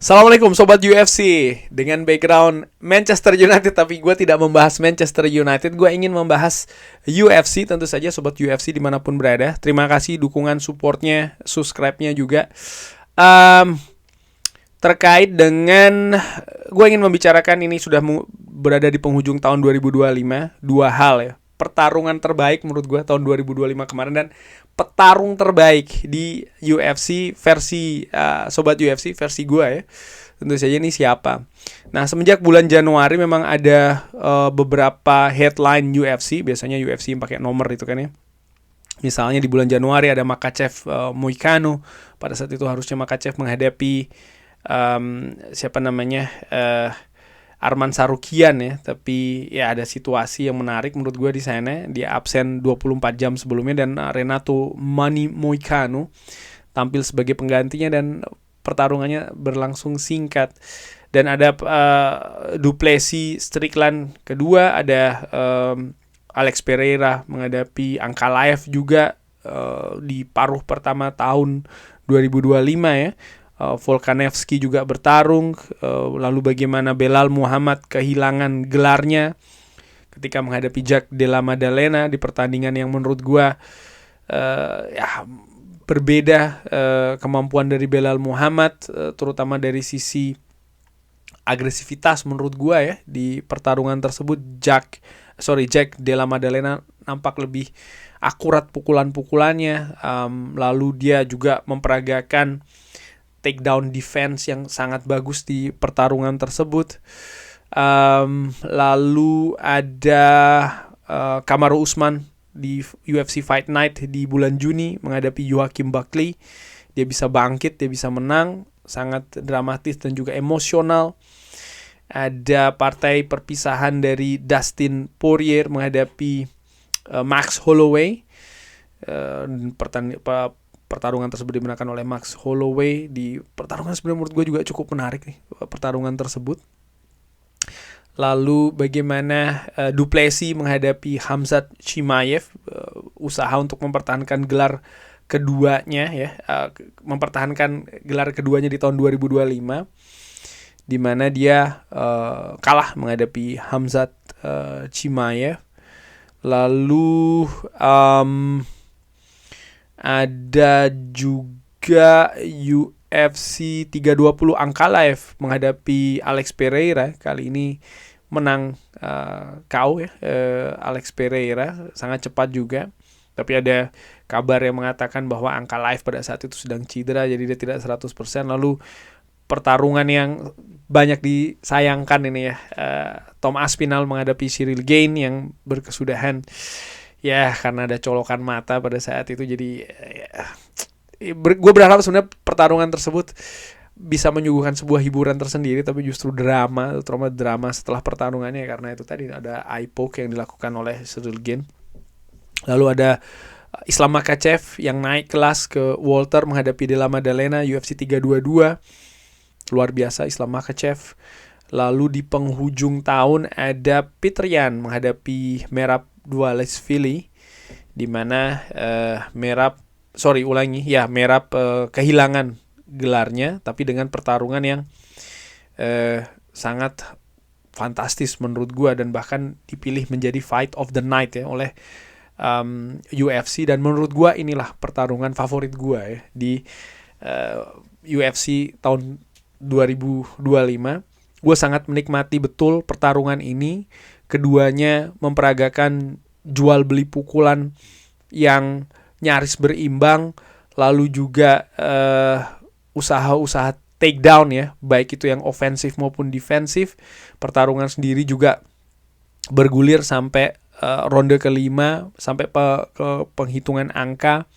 Assalamualaikum Sobat UFC. Dengan background Manchester United, tapi gue tidak membahas Manchester United. Gue ingin membahas UFC. Tentu saja Sobat UFC dimanapun berada, terima kasih dukungan, supportnya, subscribe-nya juga. Terkait dengan, gue ingin membicarakan, ini sudah berada di penghujung tahun 2025. Dua hal ya. Pertarungan terbaik menurut gue tahun 2025 kemarin, dan petarung terbaik di UFC versi Sobat UFC versi gue ya. Tentu saja ini siapa. Nah, semenjak bulan Januari memang ada beberapa headline UFC. Biasanya UFC yang pakai nomor itu kan ya. Misalnya di bulan Januari ada Makhachev Moicano. Pada saat itu harusnya Makhachev menghadapi siapa namanya, Arman Sarukian ya, tapi ya ada situasi yang menarik menurut gue di sana. Dia absen 24 jam sebelumnya, dan Renato Moicano tampil sebagai penggantinya dan pertarungannya berlangsung singkat. Dan ada Du Plessis Strickland kedua, ada Alex Pereira menghadapi Ankalaev juga di paruh pertama tahun 2025 ya. Volkanovski juga bertarung. Lalu bagaimana Belal Muhammad kehilangan gelarnya ketika menghadapi Jack Della Maddalena di pertandingan yang menurut gua berbeda kemampuan dari Belal Muhammad, terutama dari sisi agresivitas menurut gua ya di pertarungan tersebut. Jack Della Maddalena nampak lebih akurat pukulan-pukulannya. Lalu dia juga memperagakan takedown defense yang sangat bagus di pertarungan tersebut. Lalu ada Kamaru Usman di UFC Fight Night di bulan Juni menghadapi Joaquin Buckley. Dia bisa bangkit, dia bisa menang. Sangat dramatis dan juga emosional. Ada partai perpisahan dari Dustin Poirier menghadapi Max Holloway. Pertarungan tersebut dimenangkan oleh Max Holloway. Di pertarungan sebenarnya menurut gue juga cukup menarik nih, pertarungan tersebut. Lalu bagaimana Du Plessis menghadapi Khamzat Chimaev, usaha untuk mempertahankan gelar keduanya ya, mempertahankan gelar keduanya di tahun 2025, di mana dia kalah menghadapi Khamzat Chimaev. Lalu ada juga UFC 320 Ankalaev menghadapi Alex Pereira. Kali ini menang KO ya, Alex Pereira sangat cepat juga. Tapi ada kabar yang mengatakan bahwa Ankalaev pada saat itu sedang cedera, jadi dia tidak 100%. Lalu pertarungan yang banyak disayangkan ini ya, Tom Aspinall menghadapi Cyril Gane yang berkesudahan ya karena ada colokan mata pada saat itu. Jadi gue berharap sebenarnya pertarungan tersebut bisa menyuguhkan sebuah hiburan tersendiri, tapi justru drama setelah pertarungannya, karena itu tadi ada eye poke yang dilakukan oleh Cyril Gane. Lalu ada Islam Makhachev yang naik kelas ke welter menghadapi Della Maddalena, UFC 322. Luar biasa Islam Makhachev. Lalu di penghujung tahun ada Petr Yan menghadapi Merab Dvalishvili, di mana Merab kehilangan gelarnya, tapi dengan pertarungan yang sangat fantastis menurut gue, dan bahkan dipilih menjadi Fight of the Night ya oleh UFC. Dan menurut gue inilah pertarungan favorit gue ya di UFC tahun 2025. Gue sangat menikmati betul pertarungan ini. Keduanya memperagakan jual beli pukulan yang nyaris berimbang, lalu juga usaha-usaha takedown ya, baik itu yang ofensif maupun defensif. Pertarungan sendiri juga bergulir sampai ronde kelima, sampai ke penghitungan angka.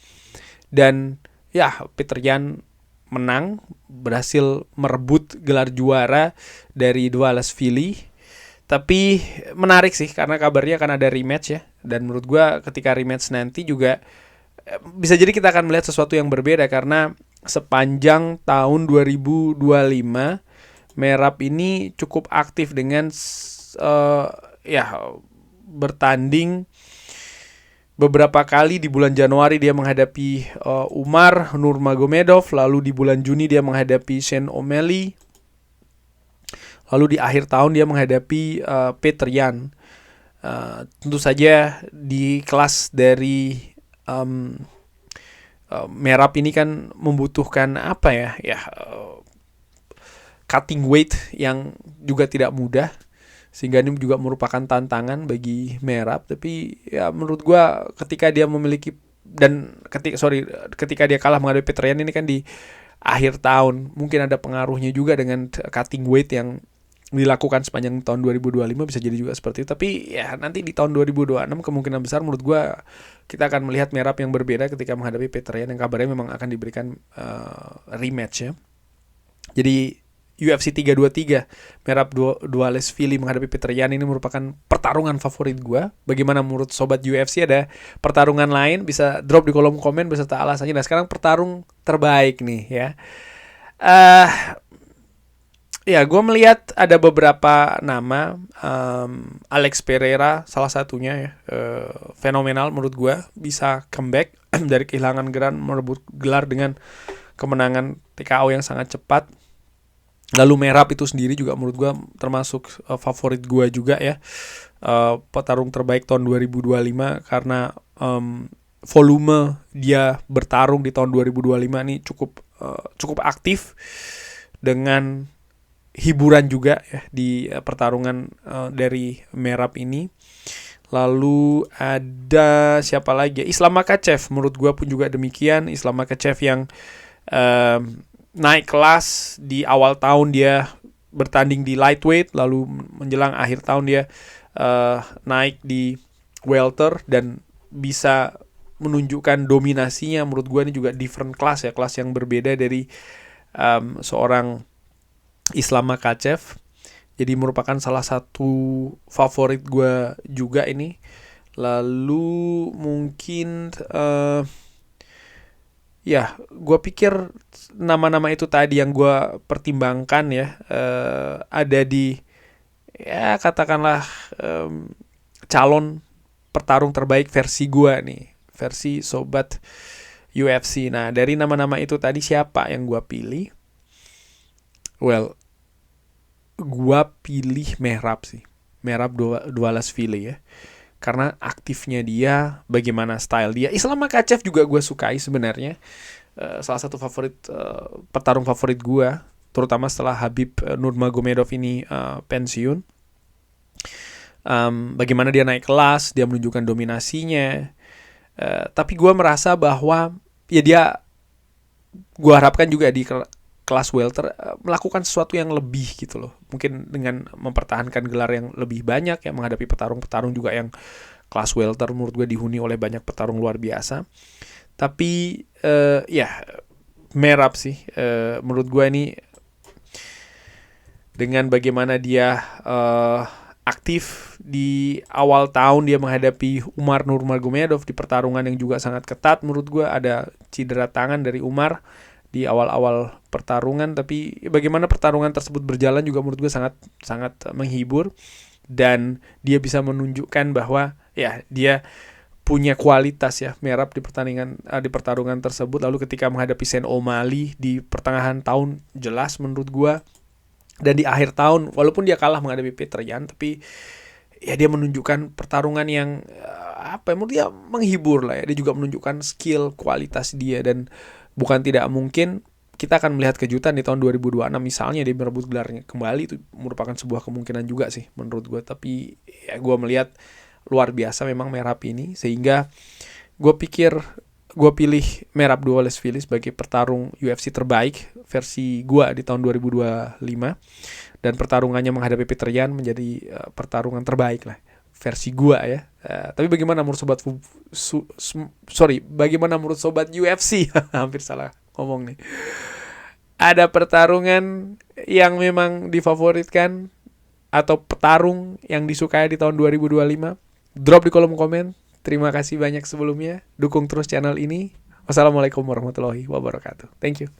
Dan ya, Petr Yan menang, berhasil merebut gelar juara dari Dvalishvili. Tapi menarik sih karena kabarnya akan ada rematch ya. Dan menurut gue ketika rematch nanti juga bisa jadi kita akan melihat sesuatu yang berbeda, karena sepanjang tahun 2025 Merab ini cukup aktif dengan bertanding beberapa kali. Di bulan Januari dia menghadapi Umar Nurmagomedov, lalu di bulan Juni dia menghadapi Sean O'Malley, Lalu di akhir tahun dia menghadapi Petr Yan. Tentu saja di kelas dari Merab ini kan membutuhkan apa ya? Cutting weight yang juga tidak mudah, sehingga ini juga merupakan tantangan bagi Merab. Tapi ya menurut gua ketika dia memiliki ketika dia kalah menghadapi Petr Yan ini kan di akhir tahun, mungkin ada pengaruhnya juga dengan cutting weight yang dilakukan sepanjang tahun 2025, bisa jadi juga seperti itu. Tapi ya nanti di tahun 2026 kemungkinan besar menurut gue kita akan melihat Merab yang berbeda ketika menghadapi Petr Yan, yang kabarnya memang akan diberikan rematch ya. Jadi UFC 323 Merab Dvalishvili menghadapi Petr Yan ini merupakan pertarungan favorit gue. Bagaimana menurut sobat UFC? Ada pertarungan lain, bisa drop di kolom komen beserta alasannya. Nah sekarang pertarung terbaik nih ya. Ya, gue melihat ada beberapa nama. Alex Pereira salah satunya ya, fenomenal menurut gue, bisa comeback dari kehilangan gelar, merebut gelar dengan kemenangan TKO yang sangat cepat. Lalu Merab itu sendiri juga menurut gue termasuk favorit gue juga ya, petarung terbaik tahun 2025 karena volume dia bertarung di tahun 2025 ini cukup aktif, dengan hiburan juga ya di pertarungan dari Merab ini. Lalu ada siapa lagi? Islam Makhachev menurut gue pun juga demikian. Islam Makhachev yang naik kelas di awal tahun, dia bertanding di lightweight, lalu menjelang akhir tahun dia naik di welter dan bisa menunjukkan dominasinya. Menurut gue ini juga different class ya, kelas yang berbeda dari seorang Islam Makhachev. Jadi merupakan salah satu favorit gue juga ini. Lalu mungkin ya gue pikir nama-nama itu tadi yang gue pertimbangkan ya, ada di ya katakanlah calon petarung terbaik versi gue nih, versi sobat UFC. Nah dari nama-nama itu tadi siapa yang gue pilih? Well, gua pilih Merab sih. Merab Dvalishvili ya. Karena aktifnya dia, bagaimana style dia. Islam Makhachev juga gue sukai sebenarnya. Salah satu petarung favorit gua, terutama setelah Khabib Nurmagomedov ini pensiun. Bagaimana dia naik kelas, dia menunjukkan dominasinya. Tapi gua merasa bahwa ya gua harapkan juga di kelas welter melakukan sesuatu yang lebih gitu loh. Mungkin dengan mempertahankan gelar yang lebih banyak ya, menghadapi petarung-petarung juga yang kelas welter menurut gue dihuni oleh banyak petarung luar biasa. Tapi ya Merab sih menurut gue ini, dengan bagaimana dia aktif di awal tahun, dia menghadapi Umar Nurmagomedov di pertarungan yang juga sangat ketat. Menurut gue ada cedera tangan dari Umar di awal-awal pertarungan, tapi bagaimana pertarungan tersebut berjalan juga menurut gue sangat menghibur, dan dia bisa menunjukkan bahwa ya dia punya kualitas ya, Merab di pertarungan tersebut. Lalu ketika menghadapi Sean O'Malley di pertengahan tahun, jelas menurut gue, dan di akhir tahun walaupun dia kalah menghadapi Petr Yan, tapi ya dia menunjukkan pertarungan yang menurut dia menghibur lah ya. Dia juga menunjukkan skill, kualitas dia, dan bukan tidak mungkin kita akan melihat kejutan di tahun 2026 misalnya dia merebut gelarnya kembali. Itu merupakan sebuah kemungkinan juga sih menurut gue. Tapi ya gue melihat luar biasa memang Merab ini, sehingga gue pilih Merab Dvalishvili sebagai petarung UFC terbaik versi gue di tahun 2025, dan pertarungannya menghadapi Petr Yan menjadi pertarungan terbaik lah versi gua ya. Tapi bagaimana menurut bagaimana menurut sobat UFC? Hampir salah ngomong nih. Ada pertarungan yang memang difavoritkan atau petarung yang disukai di tahun 2025? Drop di kolom komen. Terima kasih banyak sebelumnya. Dukung terus channel ini. Wassalamualaikum warahmatullahi wabarakatuh. Thank you.